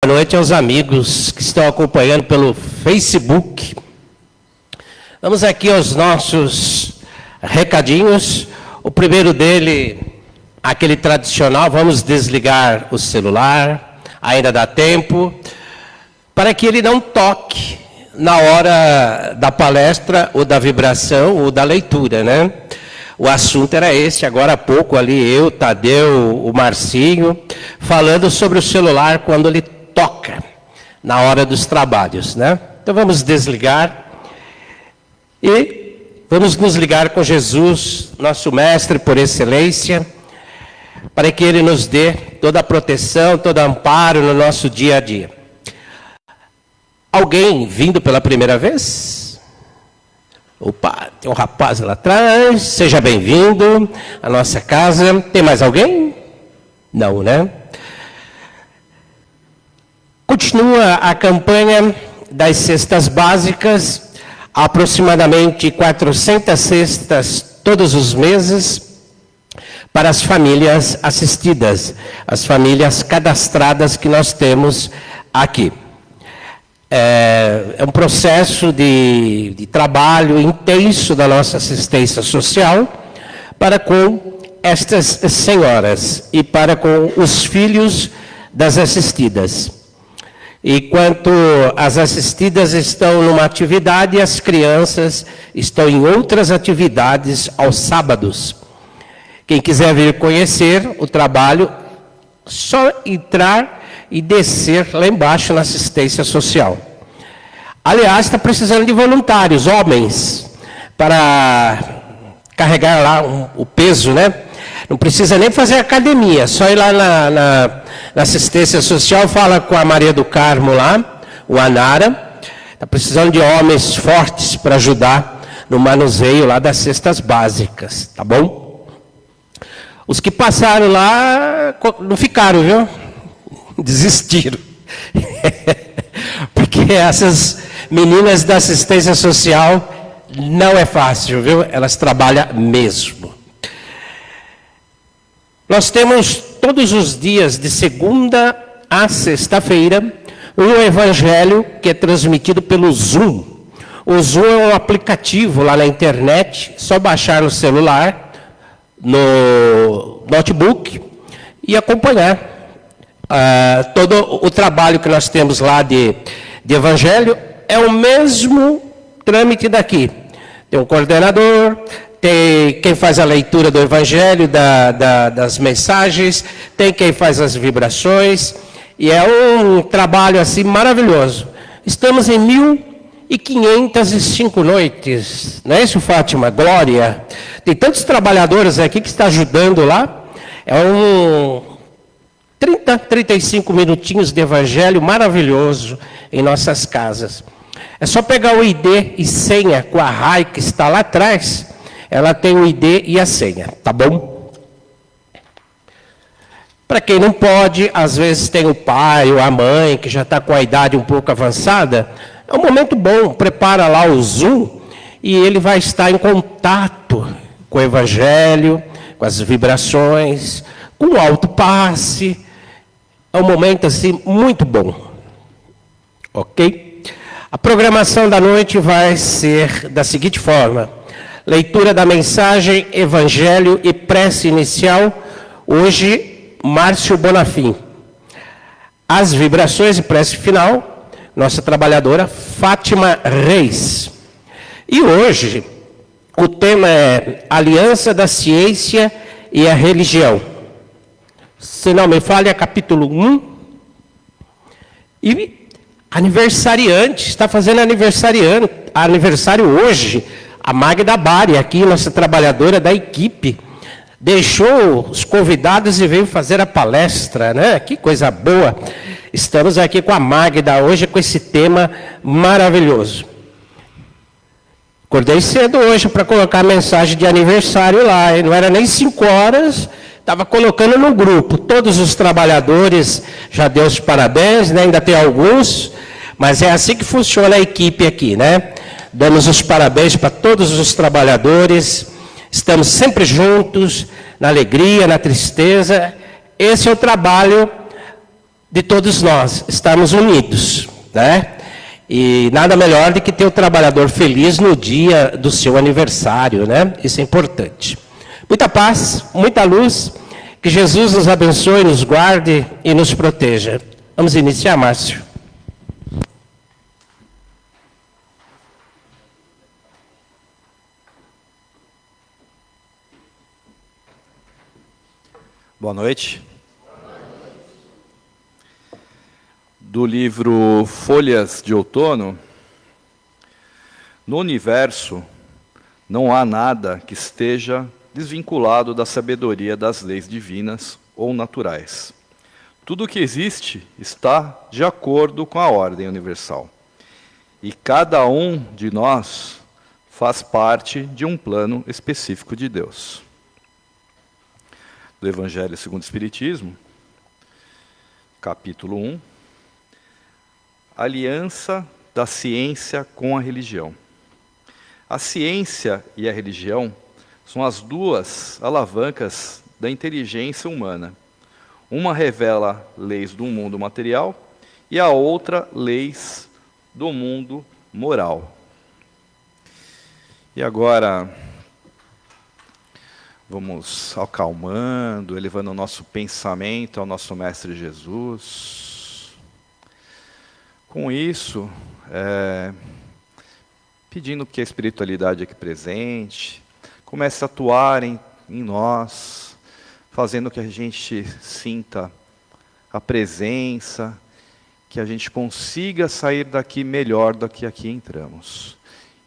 Boa noite aos amigos que estão acompanhando pelo Facebook. Vamos aqui aos nossos recadinhos. O primeiro dele, aquele tradicional, vamos desligar o celular, ainda dá tempo, para que ele não toque na hora da palestra, ou da vibração, ou da leitura, né? O assunto era esse, agora há pouco ali, eu, Tadeu, o Marcinho, falando sobre o celular quando ele toca na hora dos trabalhos, né? Então vamos desligar e vamos nos ligar com Jesus, nosso mestre por excelência, para que ele nos dê toda a proteção, todo amparo no nosso dia a dia. Alguém vindo pela primeira vez? Opa, tem um rapaz lá atrás, seja bem-vindo à nossa casa. Tem mais alguém? Não, né? Continua a campanha das cestas básicas, aproximadamente 400 cestas todos os meses, para as famílias assistidas, as famílias cadastradas que nós temos aqui. É um processo de trabalho intenso da nossa assistência social para com estas senhoras e para com os filhos das assistidas. Enquanto as assistidas estão numa atividade, as crianças estão em outras atividades aos sábados. Quem quiser vir conhecer o trabalho, só entrar e descer lá embaixo na assistência social. Aliás, está precisando de voluntários, homens, para carregar lá o peso, né? Não precisa nem fazer academia, só ir lá na assistência social, fala com a Maria do Carmo lá, o Anara. Está precisando de homens fortes para ajudar no manuseio lá das cestas básicas, tá bom? Os que passaram lá não ficaram, viu? Desistiram. Porque essas meninas da assistência social não é fácil, viu? Elas trabalham mesmo. Nós temos todos os dias, de segunda a sexta-feira, um evangelho que é transmitido pelo Zoom. O Zoom é um aplicativo lá na internet, só baixar no celular, no notebook e acompanhar todo o trabalho que nós temos lá de evangelho. É o mesmo trâmite daqui. Tem um coordenador, tem quem faz a leitura do evangelho, das mensagens, tem quem faz as vibrações, e é um trabalho assim maravilhoso. Estamos em 1505 noites, não é isso, Fátima? Glória! Tem tantos trabalhadores aqui que estão ajudando lá. É 35 minutinhos de evangelho maravilhoso em nossas casas. É só pegar o ID e senha com a RAI que está lá atrás. Ela tem o ID e a senha, tá bom? Para quem não pode, às vezes tem o pai ou a mãe que já está com a idade um pouco avançada, é um momento bom, prepara lá o Zoom e ele vai estar em contato com o evangelho, com as vibrações, com o alto passe. É um momento assim muito bom, ok? A programação da noite vai ser da seguinte forma: leitura da mensagem, evangelho e prece inicial, hoje, Márcio Bonafim. As vibrações e prece final, nossa trabalhadora Fátima Reis. E hoje, o tema é Aliança da Ciência e a Religião. Se não me falha, é capítulo 1. E aniversariante, está fazendo aniversário hoje, a Magda Bari, aqui, nossa trabalhadora da equipe, deixou os convidados e veio fazer a palestra, né? Que coisa boa. Estamos aqui com a Magda hoje, com esse tema maravilhoso. Acordei cedo hoje para colocar a mensagem de aniversário lá, não era nem 5 horas, estava colocando no grupo. Todos os trabalhadores já deu os parabéns, né? Ainda tem alguns, mas é assim que funciona a equipe aqui, né? Damos os parabéns para todos os trabalhadores, estamos sempre juntos, na alegria, na tristeza. Esse é o trabalho de todos nós estarmos unidos, né? E nada melhor do que ter o trabalhador feliz no dia do seu aniversário, né? Isso é importante. Muita paz, muita luz, que Jesus nos abençoe, nos guarde e nos proteja. Vamos iniciar, Márcio. Boa noite. Do livro Folhas de Outono. No universo, não há nada que esteja desvinculado da sabedoria das leis divinas ou naturais. Tudo o que existe está de acordo com a ordem universal. E cada um de nós faz parte de um plano específico de Deus. Do Evangelho segundo o Espiritismo, capítulo 1. Aliança da ciência com a religião. A ciência e a religião são as duas alavancas da inteligência humana. Uma revela leis do mundo material e a outra leis do mundo moral. E agora vamos acalmando, elevando o nosso pensamento ao nosso Mestre Jesus. Com isso, pedindo que a espiritualidade aqui presente comece a atuar em nós, fazendo que a gente sinta a presença, que a gente consiga sair daqui melhor do que aqui entramos.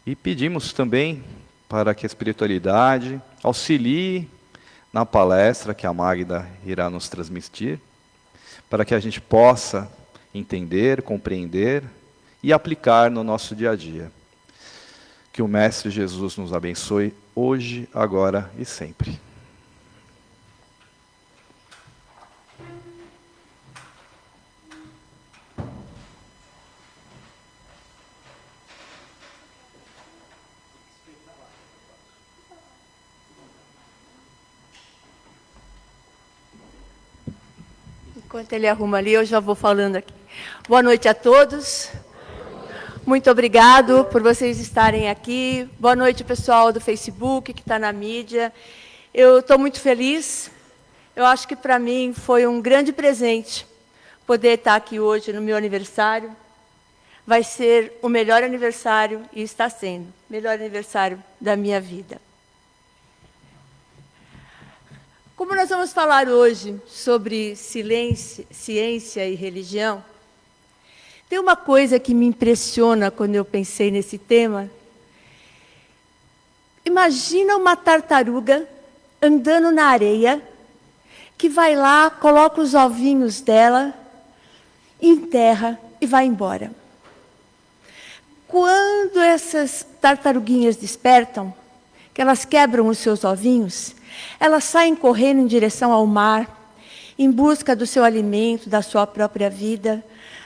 E pedimos também para que a espiritualidade auxilie na palestra que a Magda irá nos transmitir, para que a gente possa entender, compreender e aplicar no nosso dia a dia. Que o Mestre Jesus nos abençoe hoje, agora e sempre. Enquanto ele arruma ali, eu já vou falando aqui. Boa noite a todos. Muito obrigado por vocês estarem aqui. Boa noite, pessoal do Facebook, que está na mídia. Eu estou muito feliz. Eu acho que, para mim, foi um grande presente poder estar aqui hoje no meu aniversário. Vai ser o melhor aniversário, e está sendo, o melhor aniversário da minha vida. Como nós vamos falar hoje sobre ciência e religião, tem uma coisa que me impressiona quando eu pensei nesse tema. Imagina uma tartaruga andando na areia, que vai lá, coloca os ovinhos dela, enterra e vai embora. Quando essas tartaruguinhas despertam, que elas quebram os seus ovinhos, elas saem correndo em direção ao mar, em busca do seu alimento, da sua própria vida.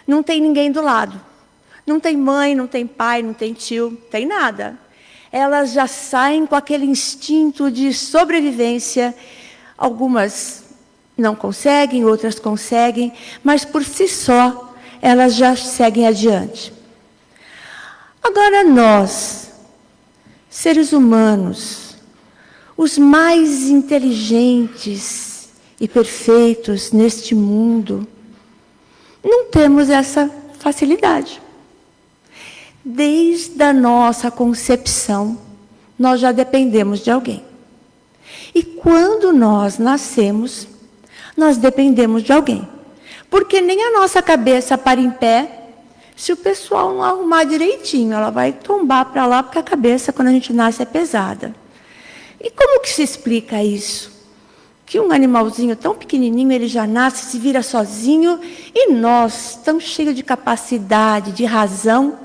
Não tem ninguém do lado. Não tem mãe, não tem pai, não tem tio, não tem nada. Elas já saem com aquele instinto de sobrevivência. Algumas não conseguem, outras conseguem, mas por si só, elas já seguem adiante. Agora nós, seres humanos, os mais inteligentes e perfeitos neste mundo, não temos essa facilidade. Desde a nossa concepção, nós já dependemos de alguém. E quando nós nascemos, nós dependemos de alguém. Porque nem a nossa cabeça para em pé, se o pessoal não arrumar direitinho. Ela vai tombar para lá, porque a cabeça, quando a gente nasce, é pesada. E como que se explica isso? Que um animalzinho tão pequenininho, ele já nasce, se vira sozinho, e nós, tão cheios de capacidade, de razão,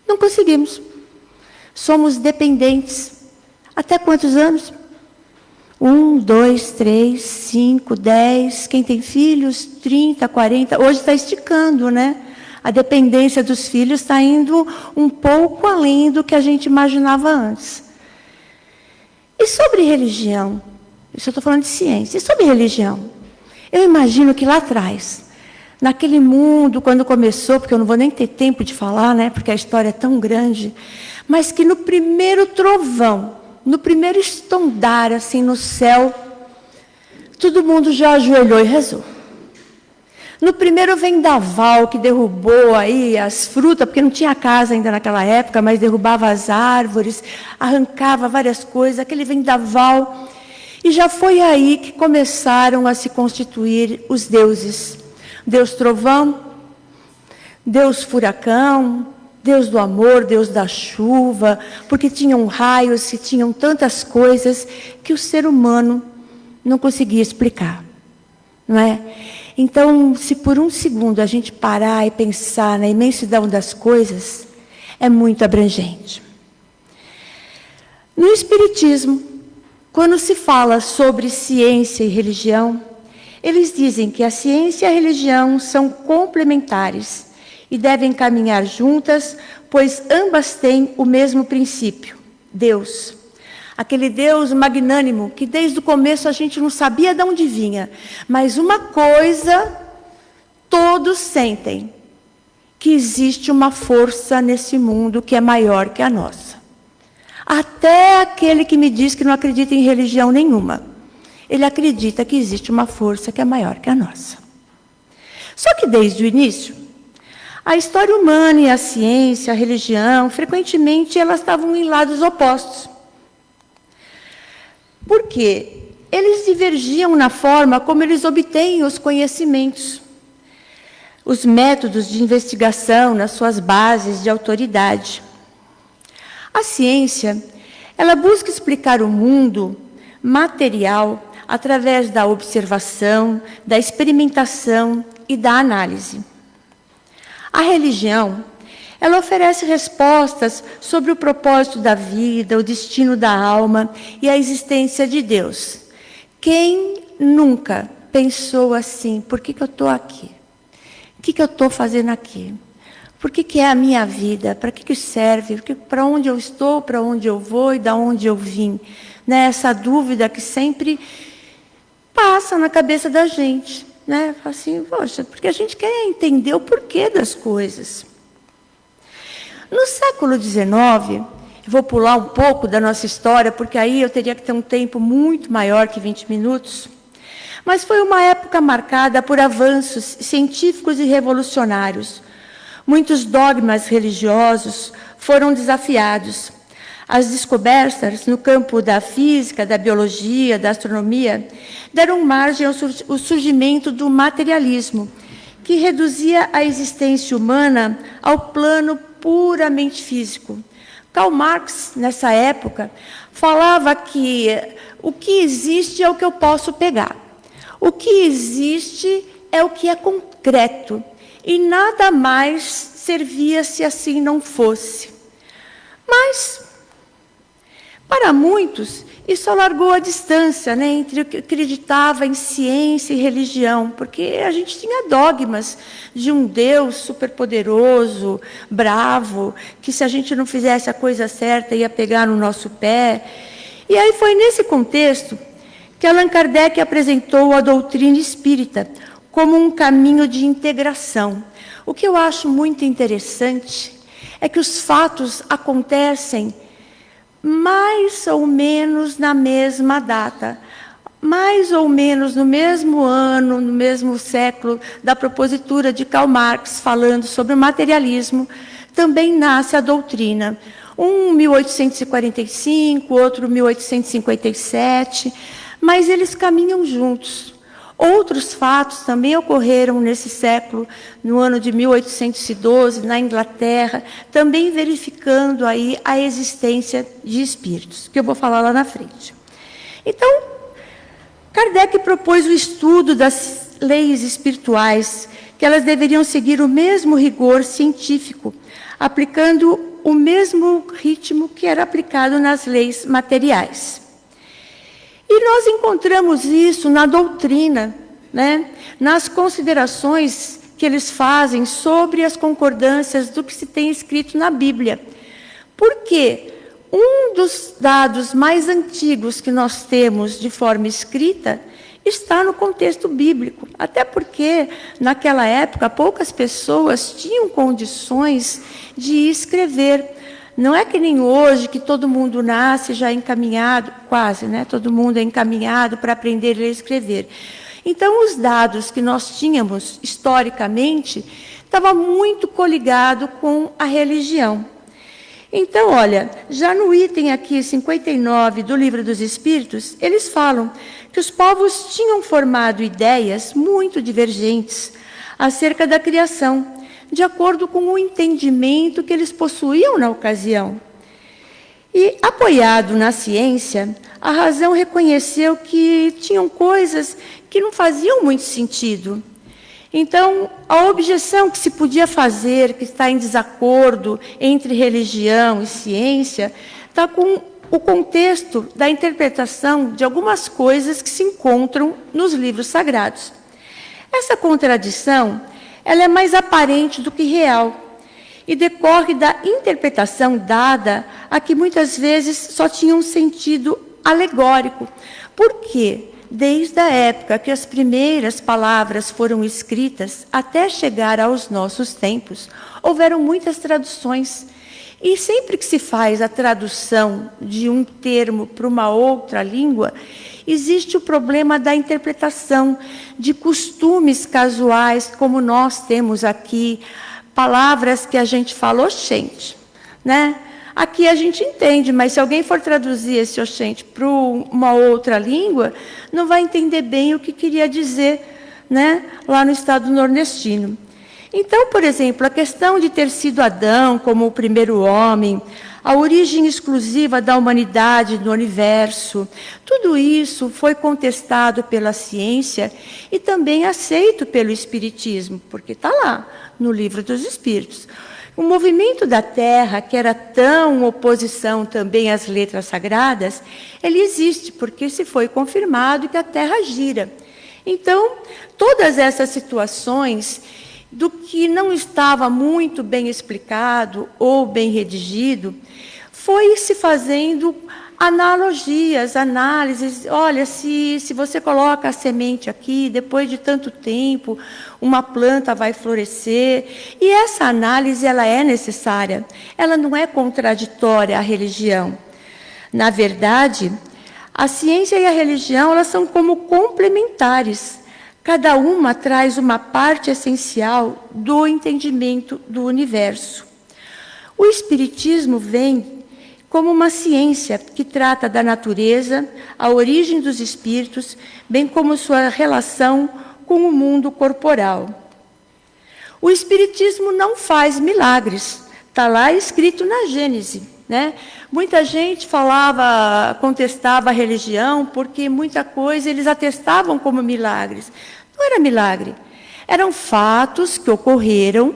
não conseguimos. Somos dependentes. Até quantos anos? 1, 2, 3, 5, 10. Quem tem filhos, 30, 40. Hoje está esticando, né? A dependência dos filhos está indo um pouco além do que a gente imaginava antes. E sobre religião? Isso eu estou falando de ciência. E sobre religião? Eu imagino que lá atrás, naquele mundo, quando começou, porque eu não vou nem ter tempo de falar, né, porque a história é tão grande, mas que no primeiro trovão, no primeiro estondar, assim, no céu, todo mundo já ajoelhou e rezou. No primeiro vendaval que derrubou aí as frutas, porque não tinha casa ainda naquela época, mas derrubava as árvores, arrancava várias coisas, aquele vendaval. E já foi aí que começaram a se constituir os deuses. Deus trovão, Deus furacão, Deus do amor, Deus da chuva, porque tinham raios e tinham tantas coisas que o ser humano não conseguia explicar, não é? Então, se por um segundo a gente parar e pensar na imensidão das coisas, é muito abrangente. No Espiritismo, quando se fala sobre ciência e religião, eles dizem que a ciência e a religião são complementares e devem caminhar juntas, pois ambas têm o mesmo princípio, Deus. Aquele Deus magnânimo que desde o começo a gente não sabia de onde vinha. Mas uma coisa todos sentem, que existe uma força nesse mundo que é maior que a nossa. Até aquele que me diz que não acredita em religião nenhuma. Ele acredita que existe uma força que é maior que a nossa. Só que desde o início, a história humana e a ciência, a religião, frequentemente elas estavam em lados opostos. Porque eles divergiam na forma como eles obtêm os conhecimentos, os métodos de investigação nas suas bases de autoridade. A ciência, ela busca explicar o mundo material através da observação, da experimentação e da análise. A religião, ela oferece respostas sobre o propósito da vida, o destino da alma e a existência de Deus. Quem nunca pensou assim, por que eu estou aqui? O que eu estou fazendo aqui? Por que é a minha vida? Para que serve? Para onde eu estou, para onde eu vou e de onde eu vim? Né? Essa dúvida que sempre passa na cabeça da gente. Né? Assim, poxa, porque a gente quer entender o porquê das coisas. No século XIX, eu vou pular um pouco da nossa história, porque aí eu teria que ter um tempo muito maior que 20 minutos, mas foi uma época marcada por avanços científicos e revolucionários. Muitos dogmas religiosos foram desafiados. As descobertas no campo da física, da biologia, da astronomia, deram margem ao surgimento do materialismo, que reduzia a existência humana ao plano puramente físico. Karl Marx, nessa época, falava que o que existe é o que eu posso pegar. O que existe é o que é concreto. E nada mais servia se assim não fosse. Mas, para muitos, isso alargou a distância, né, entre o que acreditava em ciência e religião, porque a gente tinha dogmas de um Deus superpoderoso, bravo, que se a gente não fizesse a coisa certa ia pegar no nosso pé. E aí foi nesse contexto que Allan Kardec apresentou a doutrina espírita como um caminho de integração. O que eu acho muito interessante é que os fatos acontecem mais ou menos na mesma data, mais ou menos no mesmo ano, no mesmo século da propositura de Karl Marx, falando sobre o materialismo, também nasce a doutrina. Um 1845, outro 1857, mas eles caminham juntos. Outros fatos também ocorreram nesse século, no ano de 1812, na Inglaterra, também verificando aí a existência de espíritos, que eu vou falar lá na frente. Então, Kardec propôs o estudo das leis espirituais, que elas deveriam seguir o mesmo rigor científico, aplicando o mesmo ritmo que era aplicado nas leis materiais. E nós encontramos isso na doutrina, né? Nas considerações que eles fazem sobre as concordâncias do que se tem escrito na Bíblia. Porque um dos dados mais antigos que nós temos de forma escrita está no contexto bíblico. Até porque, naquela época, poucas pessoas tinham condições de escrever. Não é que nem hoje, que todo mundo nasce já encaminhado, quase, né? Todo mundo é encaminhado para aprender a ler e escrever. Então, os dados que nós tínhamos, historicamente, estavam muito coligados com a religião. Então, olha, já no item aqui 59 do Livro dos Espíritos, eles falam que os povos tinham formado ideias muito divergentes acerca da criação, de acordo com o entendimento que eles possuíam na ocasião. E, apoiado na ciência, a razão reconheceu que tinham coisas que não faziam muito sentido. Então, a objeção que se podia fazer, que está em desacordo entre religião e ciência, está com o contexto da interpretação de algumas coisas que se encontram nos livros sagrados. Essa contradição, ela é mais aparente do que real e decorre da interpretação dada a que muitas vezes só tinha um sentido alegórico. Por quê? Desde a época que as primeiras palavras foram escritas até chegar aos nossos tempos, houveram muitas traduções. E sempre que se faz a tradução de um termo para uma outra língua, existe o problema da interpretação, de costumes casuais, como nós temos aqui, palavras que a gente fala, oxente, né? Aqui a gente entende, mas se alguém for traduzir esse oxente para uma outra língua, não vai entender bem o que queria dizer, né, lá no estado nordestino. Então, por exemplo, a questão de ter sido Adão como o primeiro homem, a origem exclusiva da humanidade no universo, tudo isso foi contestado pela ciência e também aceito pelo Espiritismo, porque está lá no Livro dos Espíritos. O movimento da Terra, que era tão oposição também às letras sagradas, ele existe, porque se foi confirmado que a Terra gira. Então, todas essas situações do que não estava muito bem explicado ou bem redigido, foi se fazendo analogias, análises. Olha, se você coloca a semente aqui, depois de tanto tempo, uma planta vai florescer. E essa análise, ela é necessária. Ela não é contraditória à religião. Na verdade, a ciência e a religião, elas são como complementares. Cada uma traz uma parte essencial do entendimento do universo. O Espiritismo vem como uma ciência que trata da natureza, a origem dos espíritos, bem como sua relação com o mundo corporal. O Espiritismo não faz milagres, está lá escrito na Gênese, né? Muita gente contestava a religião, porque muita coisa eles atestavam como milagres. Não era milagre, eram fatos que ocorreram,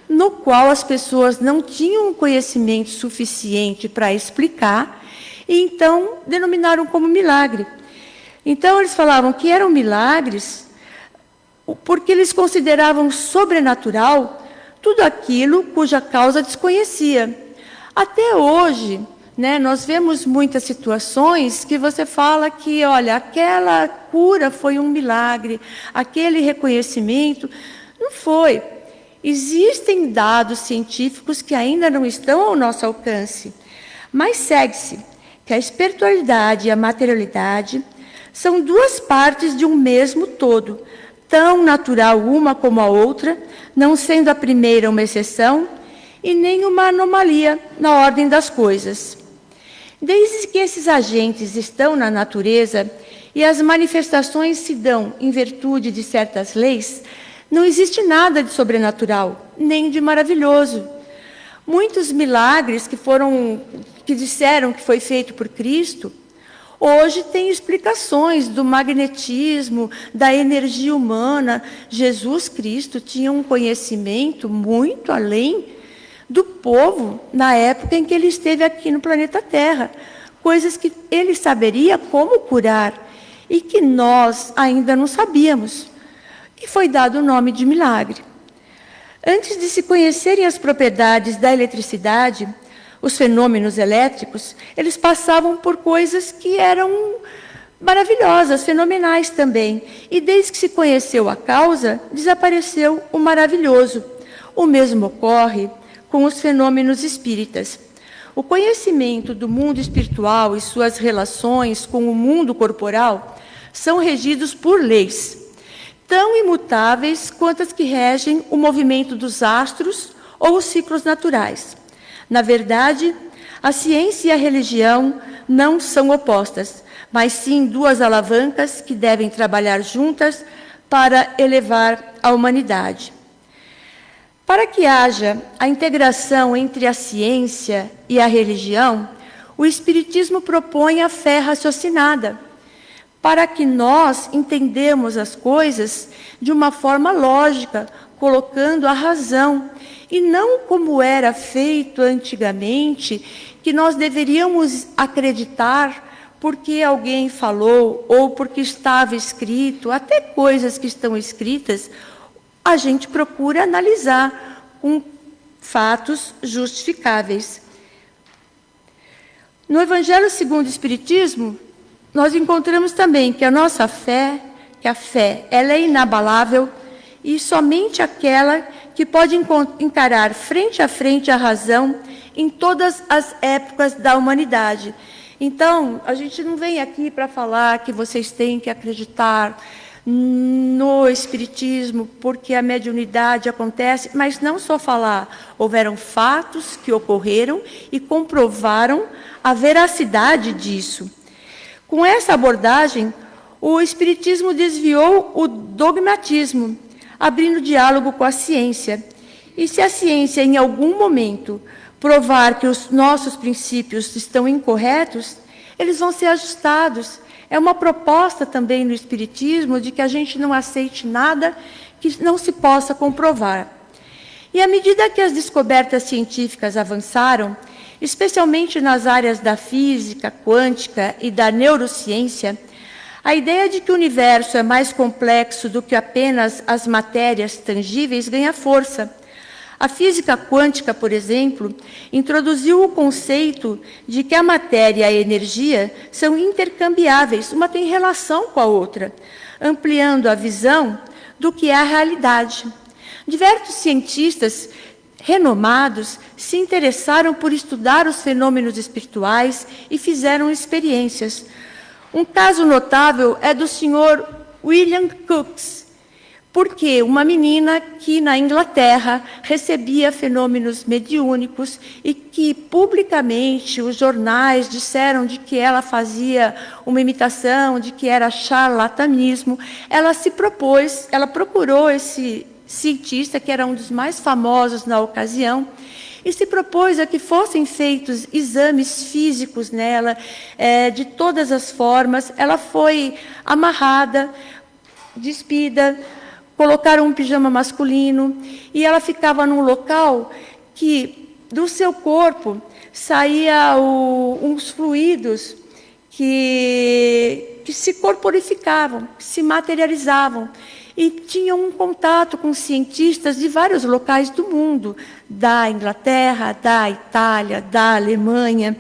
no qual as pessoas não tinham conhecimento suficiente para explicar, e então denominaram como milagre. Então, eles falavam que eram milagres porque eles consideravam sobrenatural tudo aquilo cuja causa desconhecia. Até hoje, né, nós vemos muitas situações que você fala que, olha, aquela cura foi um milagre, aquele reconhecimento, não foi. Existem dados científicos que ainda não estão ao nosso alcance, mas segue-se que a espiritualidade e a materialidade são duas partes de um mesmo todo, tão natural uma como a outra, não sendo a primeira uma exceção e nem uma anomalia na ordem das coisas. Desde que esses agentes estão na natureza e as manifestações se dão em virtude de certas leis, não existe nada de sobrenatural, nem de maravilhoso. Muitos milagres que disseram que foi feito por Cristo, hoje têm explicações do magnetismo, da energia humana. Jesus Cristo tinha um conhecimento muito além do povo na época em que ele esteve aqui no planeta Terra. Coisas que ele saberia como curar e que nós ainda não sabíamos. E foi dado o nome de milagre. Antes de se conhecerem as propriedades da eletricidade, os fenômenos elétricos, eles passavam por coisas que eram maravilhosas, fenomenais também. E desde que se conheceu a causa, desapareceu o maravilhoso. O mesmo ocorre com os fenômenos espíritas. O conhecimento do mundo espiritual e suas relações com o mundo corporal são regidos por leis, tão imutáveis quanto as que regem o movimento dos astros ou os ciclos naturais. Na verdade, a ciência e a religião não são opostas, mas sim duas alavancas que devem trabalhar juntas para elevar a humanidade. Para que haja a integração entre a ciência e a religião, o Espiritismo propõe a fé raciocinada, para que nós entendamos as coisas de uma forma lógica, colocando a razão, e não como era feito antigamente, que nós deveríamos acreditar porque alguém falou ou porque estava escrito, até coisas que estão escritas, a gente procura analisar com fatos justificáveis. No Evangelho segundo o Espiritismo, nós encontramos também que a nossa fé, ela é inabalável e somente aquela que pode encarar frente a frente a razão em todas as épocas da humanidade. Então, a gente não vem aqui para falar que vocês têm que acreditar no Espiritismo, porque a mediunidade acontece, mas não só falar. Houveram fatos que ocorreram e comprovaram a veracidade disso. Com essa abordagem, o Espiritismo desviou o dogmatismo, abrindo diálogo com a ciência. E se a ciência, em algum momento, provar que os nossos princípios estão incorretos, eles vão ser ajustados. É uma proposta também no Espiritismo de que a gente não aceite nada que não se possa comprovar. E à medida que as descobertas científicas avançaram, especialmente nas áreas da física quântica e da neurociência, a ideia de que o universo é mais complexo do que apenas as matérias tangíveis ganha força. A física quântica, por exemplo, introduziu o conceito de que a matéria e a energia são intercambiáveis, uma tem relação com a outra, ampliando a visão do que é a realidade. Diversos cientistas renomados se interessaram por estudar os fenômenos espirituais e fizeram experiências. Um caso notável é do Sr. William Crookes, porque uma menina que na Inglaterra recebia fenômenos mediúnicos e que publicamente os jornais disseram de que ela fazia uma imitação, de que era charlatanismo, ela procurou esse cientista, que era um dos mais famosos na ocasião, e se propôs a que fossem feitos exames físicos nela, de todas as formas. Ela foi amarrada, despida, colocaram um pijama masculino, e ela ficava num local que do seu corpo saía uns fluidos que se corporificavam, que se materializavam, e tinham um contato com cientistas de vários locais do mundo, da Inglaterra, da Itália, da Alemanha.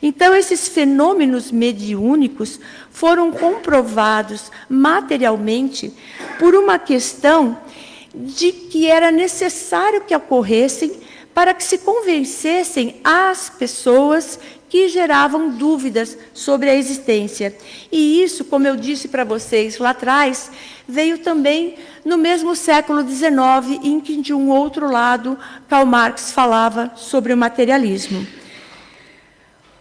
Então, esses fenômenos mediúnicos foram comprovados materialmente por uma questão de que era necessário que ocorressem para que se convencessem as pessoas que geravam dúvidas sobre a existência. E isso, como eu disse para vocês lá atrás, veio também no mesmo século XIX, em que, de um outro lado, Karl Marx falava sobre o materialismo.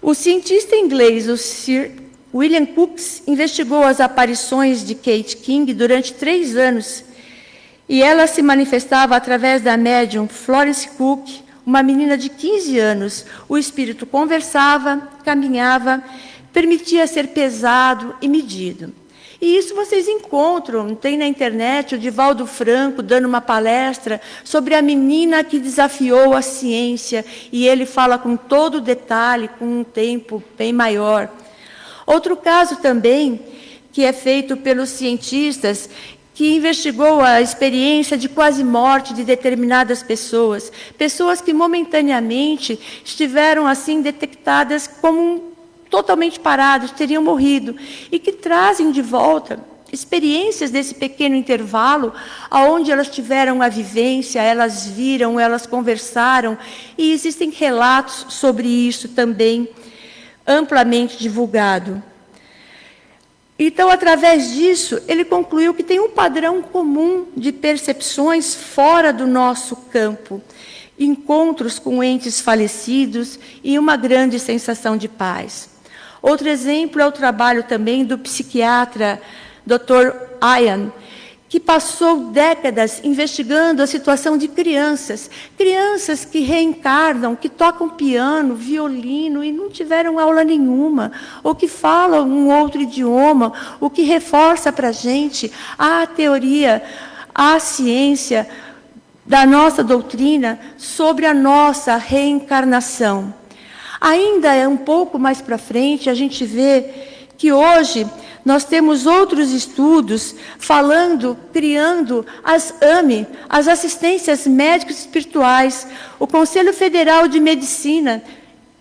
O cientista inglês, o Sir William Crookes, investigou as aparições de Kate King durante 3 anos, e ela se manifestava através da médium Florence Cook, uma menina de 15 anos. O espírito conversava, caminhava, permitia ser pesado e medido. E isso vocês encontram, tem na internet o Divaldo Franco dando uma palestra sobre a menina que desafiou a ciência, e ele fala com todo detalhe, com um tempo bem maior. Outro caso também, que é feito pelos cientistas, que investigou a experiência de quase morte de determinadas pessoas, pessoas que momentaneamente estiveram assim detectadas como totalmente parados, teriam morrido, e que trazem de volta experiências desse pequeno intervalo, aonde elas tiveram a vivência, elas viram, elas conversaram, e existem relatos sobre isso também, amplamente divulgado. Então, através disso, ele concluiu que tem um padrão comum de percepções fora do nosso campo, encontros com entes falecidos e uma grande sensação de paz. Outro exemplo é o trabalho também do psiquiatra Dr. Ian, que passou décadas investigando a situação de crianças que reencarnam, que tocam piano, violino e não tiveram aula nenhuma, ou que falam um outro idioma, o que reforça para a gente a teoria, a ciência da nossa doutrina sobre a nossa reencarnação. Ainda é um pouco mais para frente, a gente vê que hoje nós temos outros estudos falando, criando as AME, as assistências médicas espirituais. O Conselho Federal de Medicina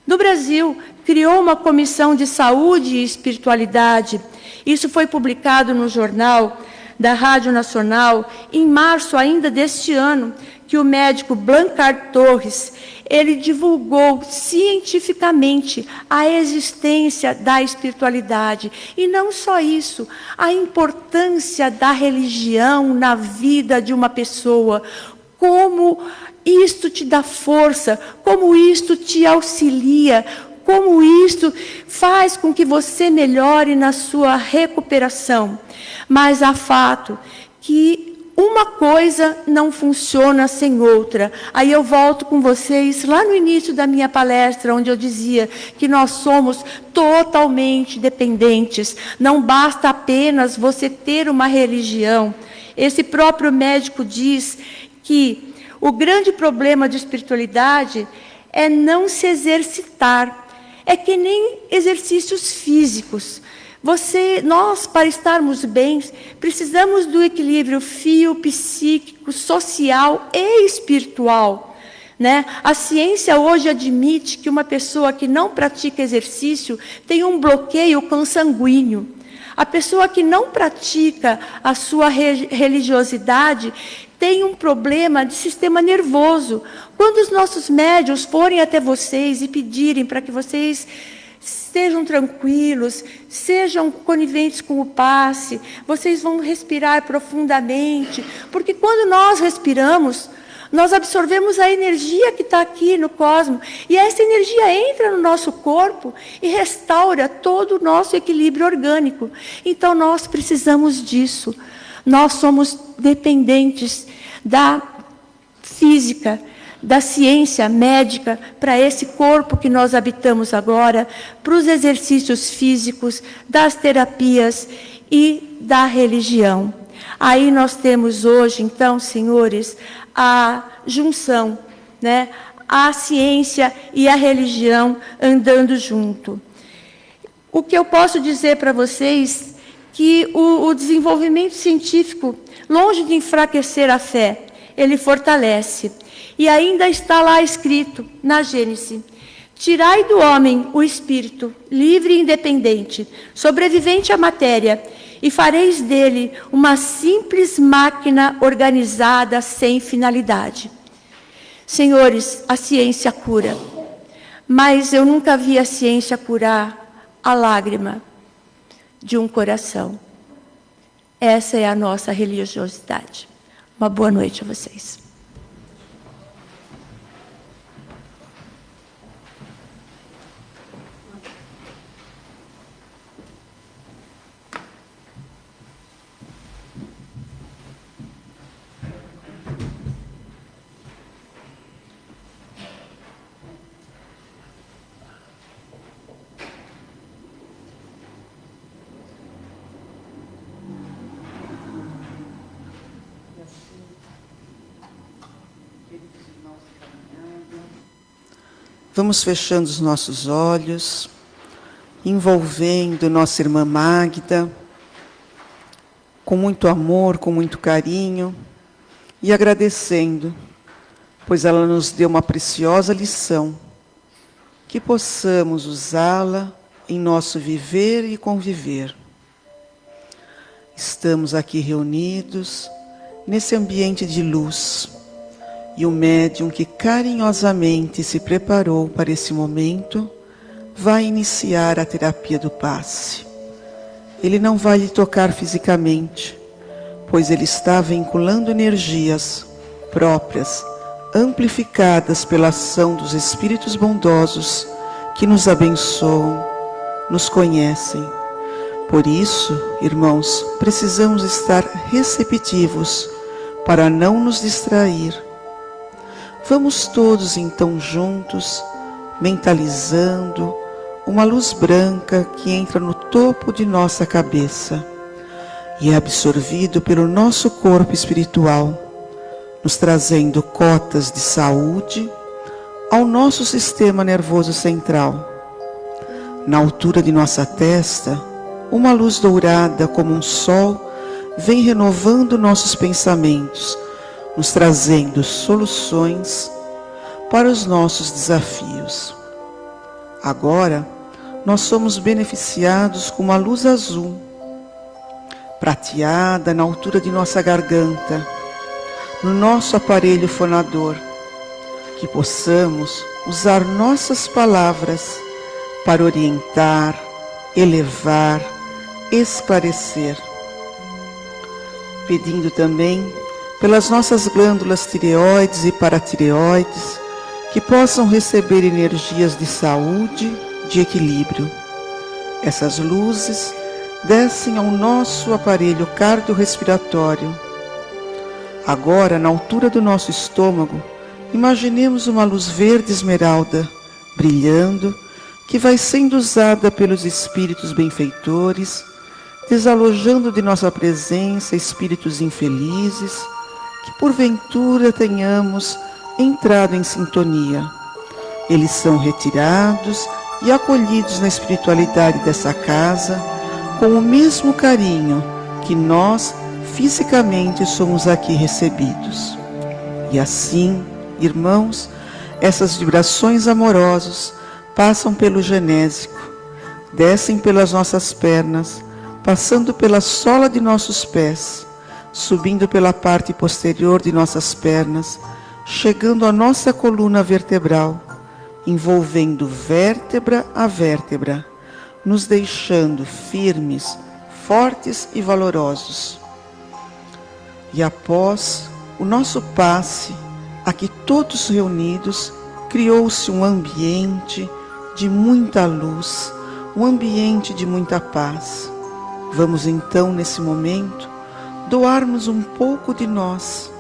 do Brasil criou uma comissão de saúde e espiritualidade. Isso foi publicado no jornal da Rádio Nacional em março ainda deste ano, que o médico Blancar Torres, ele divulgou cientificamente a existência da espiritualidade. E não só isso, a importância da religião na vida de uma pessoa, como isto te dá força, como isto te auxilia, como isto faz com que você melhore na sua recuperação. Mas há fato que uma coisa não funciona sem outra. Aí eu volto com vocês lá no início da minha palestra, onde eu dizia que nós somos totalmente dependentes. Não basta apenas você ter uma religião. Esse próprio médico diz que o grande problema de espiritualidade é não se exercitar. É que nem exercícios físicos. Nós, para estarmos bem, precisamos do equilíbrio psíquico, social e espiritual, né? A ciência hoje admite que uma pessoa que não pratica exercício tem um bloqueio consanguíneo. A pessoa que não pratica a sua religiosidade tem um problema de sistema nervoso. Quando os nossos médiuns forem até vocês e pedirem para que vocês estejam tranquilos, sejam coniventes com o passe, vocês vão respirar profundamente, porque quando nós respiramos, nós absorvemos a energia que está aqui no cosmos, e essa energia entra no nosso corpo e restaura todo o nosso equilíbrio orgânico. Então nós precisamos disso. Nós somos dependentes da física, da ciência médica, para esse corpo que nós habitamos agora, para os exercícios físicos, das terapias e da religião. Aí nós temos hoje, então, senhores, a junção, né? A ciência e a religião andando junto. O que eu posso dizer para vocês que o desenvolvimento científico, longe de enfraquecer a fé, ele fortalece. E ainda está lá escrito, na Gênesis: tirai do homem o espírito, livre e independente, sobrevivente à matéria, e fareis dele uma simples máquina organizada sem finalidade. Senhores, a ciência cura, mas eu nunca vi a ciência curar a lágrima de um coração. Essa é a nossa religiosidade. Uma boa noite a vocês. Vamos fechando os nossos olhos, envolvendo nossa irmã Magda, com muito amor, com muito carinho, e agradecendo, pois ela nos deu uma preciosa lição, que possamos usá-la em nosso viver e conviver. Estamos aqui reunidos nesse ambiente de luz e o médium que carinhosamente se preparou para esse momento vai iniciar a terapia do passe. Ele não vai lhe tocar fisicamente, pois ele está vinculando energias próprias, amplificadas pela ação dos Espíritos bondosos que nos abençoam, nos conhecem. Por isso, irmãos, precisamos estar receptivos para não nos distrair. Vamos todos então juntos, mentalizando uma luz branca que entra no topo de nossa cabeça e é absorvido pelo nosso corpo espiritual, nos trazendo cotas de saúde ao nosso sistema nervoso central. Na altura de nossa testa, uma luz dourada como um sol vem renovando nossos pensamentos, nos trazendo soluções para os nossos desafios. Agora, nós somos beneficiados com uma luz azul, prateada na altura de nossa garganta, no nosso aparelho fonador, que possamos usar nossas palavras para orientar, elevar, esclarecer. Pedindo também pelas nossas glândulas tireoides e paratireoides, que possam receber energias de saúde, de equilíbrio. Essas luzes descem ao nosso aparelho cardiorrespiratório. Agora, na altura do nosso estômago, imaginemos uma luz verde esmeralda, brilhando, que vai sendo usada pelos espíritos benfeitores, desalojando de nossa presença espíritos infelizes, que porventura tenhamos entrado em sintonia. Eles são retirados e acolhidos na espiritualidade dessa casa, com o mesmo carinho que nós fisicamente somos aqui recebidos. E assim, irmãos, essas vibrações amorosas passam pelo genésico, descem pelas nossas pernas, passando pela sola de nossos pés, subindo pela parte posterior de nossas pernas, chegando à nossa coluna vertebral, envolvendo vértebra a vértebra, nos deixando firmes, fortes e valorosos. E após o nosso passe, aqui todos reunidos, criou-se um ambiente de muita luz, um ambiente de muita paz. Vamos então, nesse momento, doarmos um pouco de nós.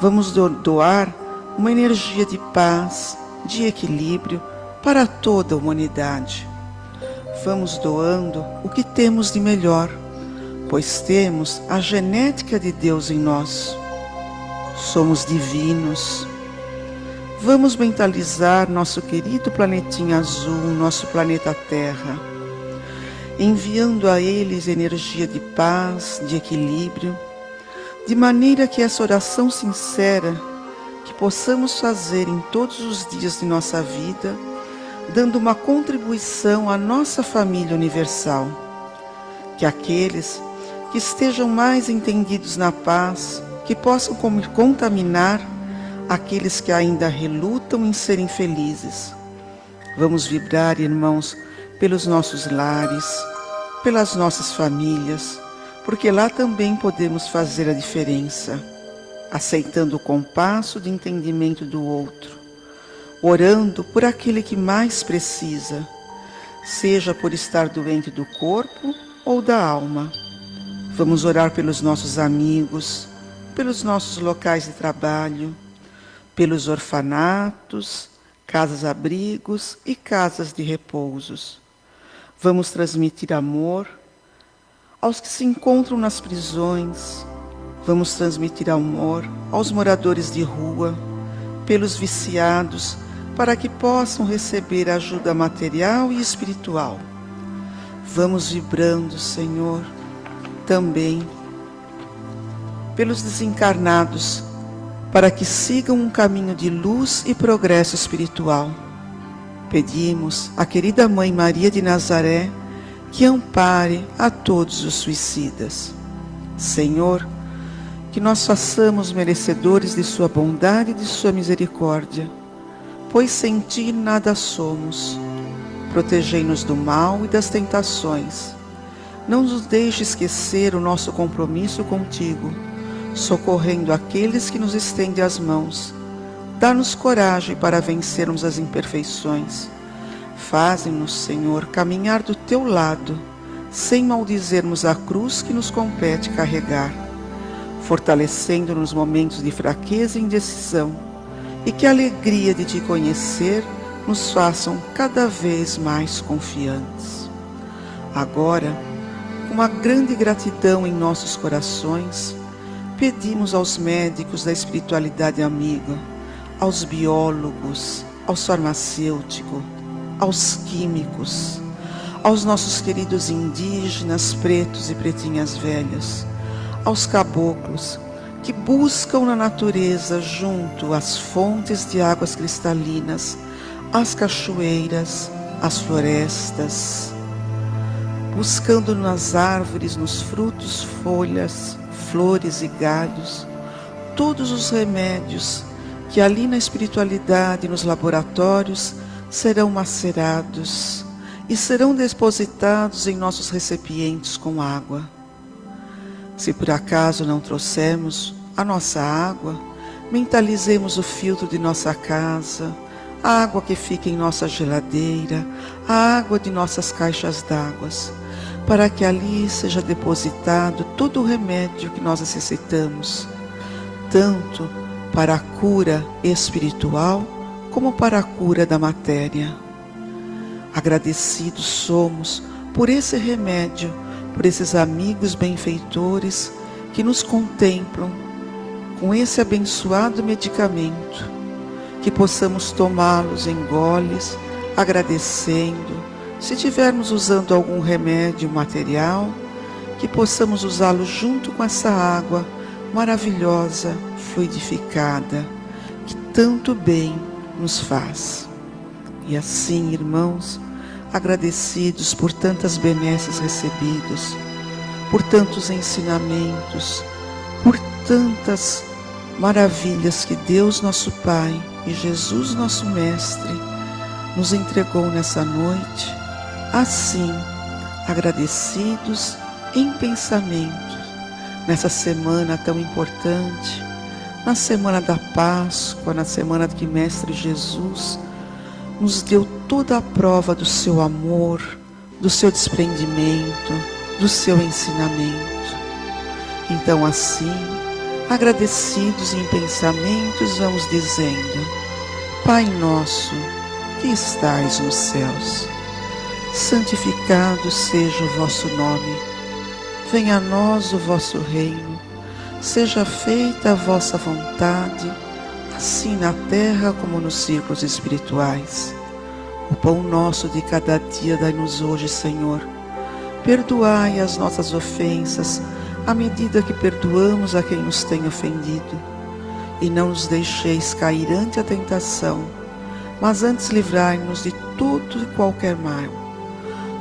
Vamos doar uma energia de paz, de equilíbrio para toda a humanidade. Vamos doando o que temos de melhor, pois temos a genética de Deus em nós. Somos divinos. Vamos mentalizar nosso querido planetinha azul, nosso planeta Terra, enviando a eles energia de paz, de equilíbrio, de maneira que essa oração sincera que possamos fazer em todos os dias de nossa vida, dando uma contribuição à nossa família universal. Que aqueles que estejam mais entendidos na paz, que possam contaminar aqueles que ainda relutam em serem felizes. Vamos vibrar, irmãos, pelos nossos lares, pelas nossas famílias, porque lá também podemos fazer a diferença, aceitando o compasso de entendimento do outro, orando por aquele que mais precisa, seja por estar doente do corpo ou da alma. Vamos orar pelos nossos amigos, pelos nossos locais de trabalho, pelos orfanatos, casas-abrigos e casas de repousos. Vamos transmitir amor aos que se encontram nas prisões. Vamos transmitir amor aos moradores de rua, pelos viciados, para que possam receber ajuda material e espiritual. Vamos vibrando, Senhor, também pelos desencarnados, para que sigam um caminho de luz e progresso espiritual. Pedimos à querida Mãe Maria de Nazaré que ampare a todos os suicidas. Senhor, que nós façamos merecedores de sua bondade e de sua misericórdia, pois sem ti nada somos. Protegei-nos do mal e das tentações. Não nos deixe esquecer o nosso compromisso contigo, socorrendo aqueles que nos estendem as mãos. Dá-nos coragem para vencermos as imperfeições. Faze-nos, Senhor, caminhar do teu lado, sem maldizermos a cruz que nos compete carregar, fortalecendo nos momentos de fraqueza e indecisão, e que a alegria de te conhecer nos façam cada vez mais confiantes. Agora, com uma grande gratidão em nossos corações, pedimos aos médicos da espiritualidade amiga, aos biólogos, aos farmacêuticos, aos químicos, aos nossos queridos indígenas, pretos e pretinhas velhas, aos caboclos, que buscam na natureza, junto às fontes de águas cristalinas, às cachoeiras, às florestas, buscando nas árvores, nos frutos, folhas, flores e galhos, todos os remédios que ali na espiritualidade, nos laboratórios, serão macerados e serão depositados em nossos recipientes com água. Se por acaso não trouxermos a nossa água, mentalizemos o filtro de nossa casa, a água que fica em nossa geladeira, a água de nossas caixas d'água, para que ali seja depositado todo o remédio que nós necessitamos, tanto para a cura espiritual como para a cura da matéria. Agradecidos somos por esse remédio, por esses amigos benfeitores que nos contemplam com esse abençoado medicamento, que possamos tomá-los em goles, agradecendo. Se estivermos usando algum remédio material, que possamos usá-lo junto com essa água maravilhosa, fluidificada, que tanto bem nos faz. E assim, irmãos, agradecidos por tantas benesses recebidas, por tantos ensinamentos, por tantas maravilhas que Deus nosso Pai e Jesus nosso Mestre nos entregou nessa noite, assim, agradecidos em pensamento, nessa semana tão importante, na semana da Páscoa, na semana que Mestre Jesus nos deu toda a prova do seu amor, do seu desprendimento, do seu ensinamento. Então assim, agradecidos em pensamentos, vamos dizendo: Pai nosso, que estais nos céus, santificado seja o vosso nome. Venha a nós o vosso reino. Seja feita a vossa vontade, assim na terra como nos círculos espirituais. O pão nosso de cada dia dai-nos hoje, Senhor. Perdoai as nossas ofensas, à medida que perdoamos a quem nos tem ofendido. E não nos deixeis cair ante a tentação, mas antes livrai-nos de todo e qualquer mal.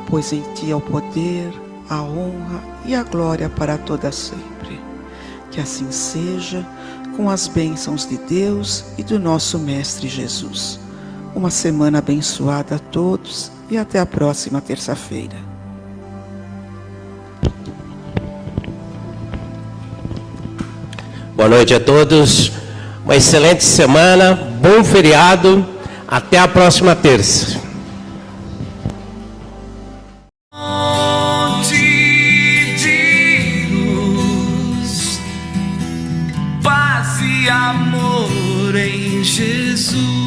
Pois em ti é o poder, a honra e a glória para toda sempre. Que assim seja, com as bênçãos de Deus e do nosso Mestre Jesus. Uma semana abençoada a todos e até a próxima terça-feira. Boa noite a todos, uma excelente semana, bom feriado, até a próxima terça. Paz e amor em Jesus.